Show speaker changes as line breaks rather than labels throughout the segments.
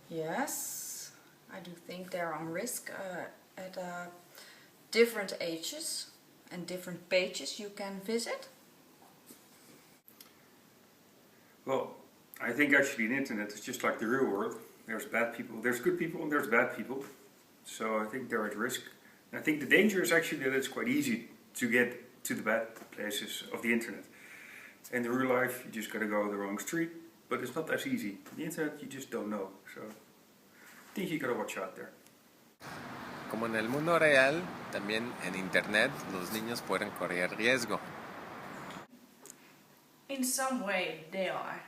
Yes, I do think they're on risk at different ages and different pages you can visit.
Well, I think actually the internet is just like the real world. There's bad people, there's good people, and there's bad people. So I think they're at risk. And I think the danger is actually that it's quite easy to get to the bad places of the internet. In the real life, you just gotta go the wrong street, but it's not as easy. The internet, you just don't know. So I think you gotta watch out there.
Como en el mundo real, también en internet los niños pueden correr riesgo.
In some way, they are.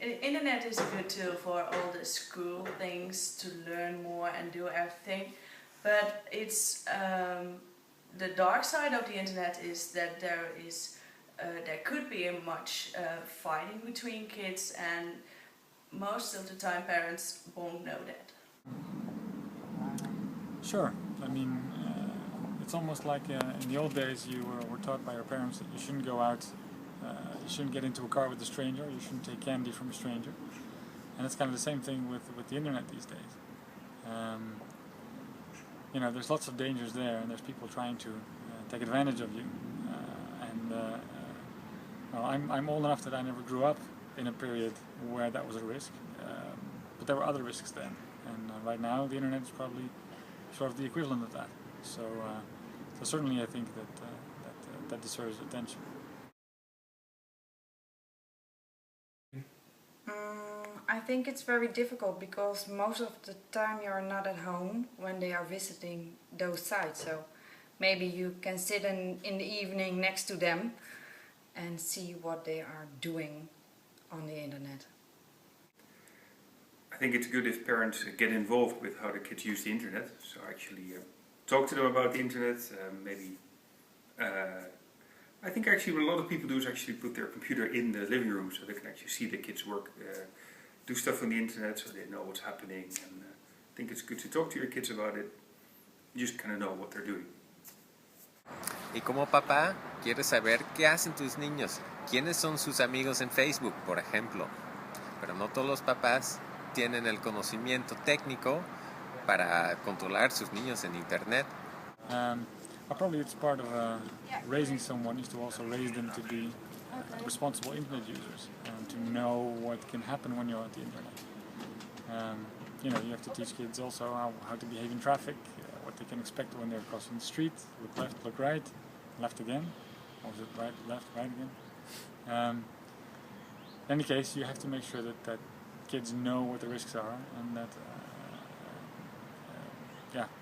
Internet is a good tool for all the school things to learn more and do everything, but it's the dark side of the internet is that there could be much fighting between kids, and most of the time parents won't know that.
Sure. I mean, it's almost like in the old days you were taught by your parents that you shouldn't go out, you shouldn't get into a car with a stranger, you shouldn't take candy from a stranger. And it's kind of the same thing with the internet these days. You know, there's lots of dangers there, and there's people trying to take advantage of you. Well, I'm old enough that I never grew up in a period where that was a risk, but there were other risks then. And right now, the internet is probably sort of the equivalent of that. So certainly, I think that deserves attention.
I think it's very difficult because most of the time you're not at home when they are visiting those sites. So maybe you can sit in the evening next to them and see what they are doing on the internet.
I think it's good if parents get involved with how the kids use the internet. So actually talk to them about the internet, maybe. I think actually what a lot of people do is actually put their computer in the living room so they can actually see the kids work, do stuff on the internet so they know what's happening. And I think it's good to talk to your kids about it. You just kind of know what they're doing.
Y como papá, quieres saber qué hacen tus niños, quiénes son sus amigos en Facebook, por ejemplo. Pero no todos los papás tienen el conocimiento técnico para controlar sus niños en internet.
Probably it's part of raising someone is to also raise them to be responsible internet users and to know what can happen when you're on the internet. You know, you have to teach kids also how to behave in traffic, what they can expect when they're crossing the street. Look left, look right, left again. Or was it right, left, right again? In any case, you have to make sure that kids know what the risks are and that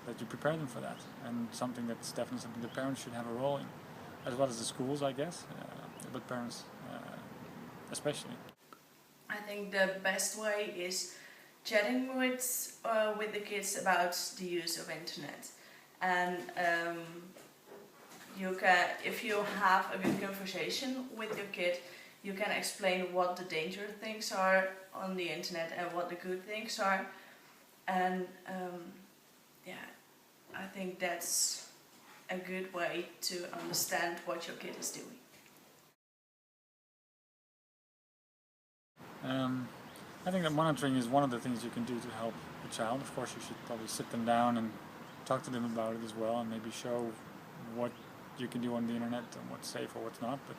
that you prepare them for that. And that's definitely something the parents should have a role in, as well as the schools, I guess, but parents especially.
I think the best way is chatting with the kids about the use of internet, and you can, if you have a good conversation with your kid, you can explain what the dangerous things are on the internet and what the good things are, and I think that's a good way to understand what your kid is doing.
I think that monitoring is one of the things you can do to help a child. Of course, you should probably sit them down and talk to them about it as well, and maybe show what you can do on the internet and what's safe or what's not. But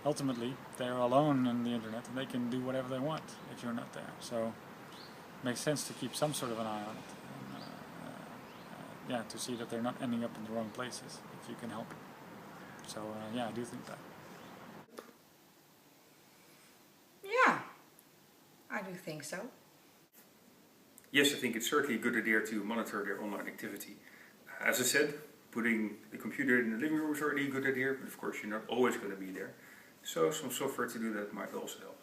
ultimately, they're alone on the internet and they can do whatever they want if you're not there. So it makes sense to keep some sort of an eye on it. To see that they're not ending up in the wrong places if you can help it. So I do think that.
Yeah, I do think so.
Yes, I think it's certainly a good idea to monitor their online activity. As I said, putting the computer in the living room is already a good idea, but of course you're not always going to be there. So some software to do that might also help.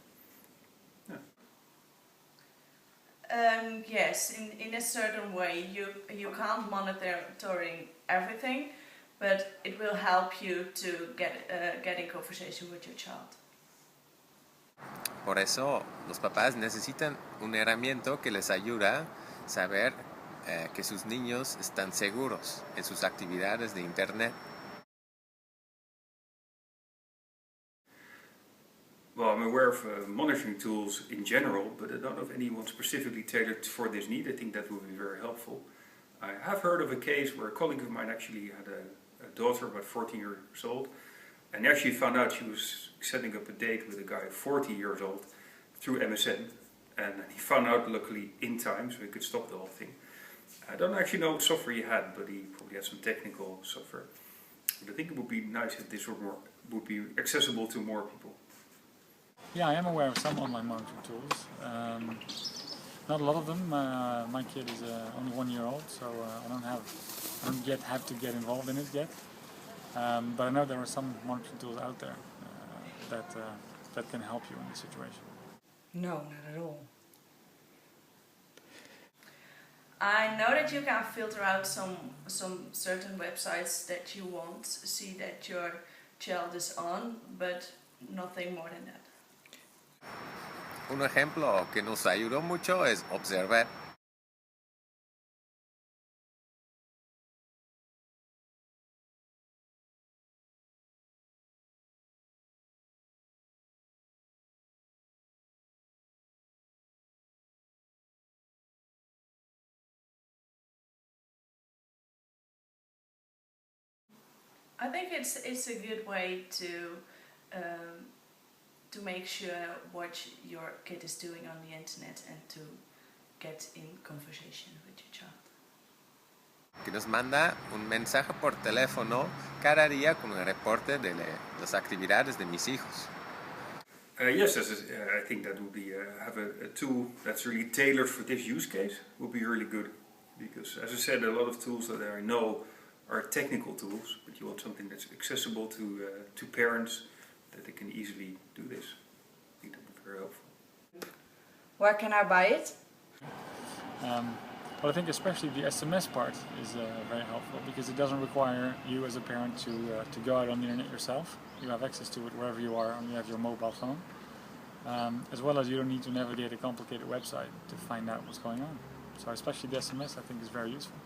Yes, in a certain way, you can't monitoring everything, but it will help you to get in conversation with your child.
Por eso los papás necesitan una herramienta que les ayuda a saber que sus niños están seguros en sus actividades de internet.
Well, I'm aware aware of monitoring tools in general, but I don't know if anyone specifically tailored for this need. I think that would be very helpful. I have heard of a case where a colleague of mine actually had a daughter about 14 years old, and actually found out she was setting up a date with a guy 40 years old through MSN, and he found out luckily in time so he could stop the whole thing. I don't actually know what software he had, but he probably had some technical software. But I think it would be nice if this would be accessible to more people.
Yeah, I am aware of some online monitoring tools. Not a lot of them. My kid is only 1 year old, so I don't yet have to get involved in it yet. But I know there are some monitoring tools out there that can help you in this situation.
No, not at all.
I know that you can filter out some certain websites that you won't see that your child is on, but nothing more than that.
Un ejemplo que nos ayudó mucho es observar.
I think it's a good way to make sure what your kid is doing on the internet and to get in conversation with your child.
Que nos manda un mensaje por teléfono cada día con un reporte de las actividades de mis hijos.
Yes, I think that would be have a tool that's really tailored for this use case would be really good, because as I said, a lot of tools that I know are technical tools, but you want something that's accessible to parents, that they can easily do this. I think that would be very helpful.
Where can I buy it?
Well, I think especially the SMS part is very helpful, because it doesn't require you as a parent to go out on the internet yourself. You have access to it wherever you are, and you have your mobile phone. As well as you don't need to navigate a complicated website to find out what's going on. So especially the SMS I think is very useful.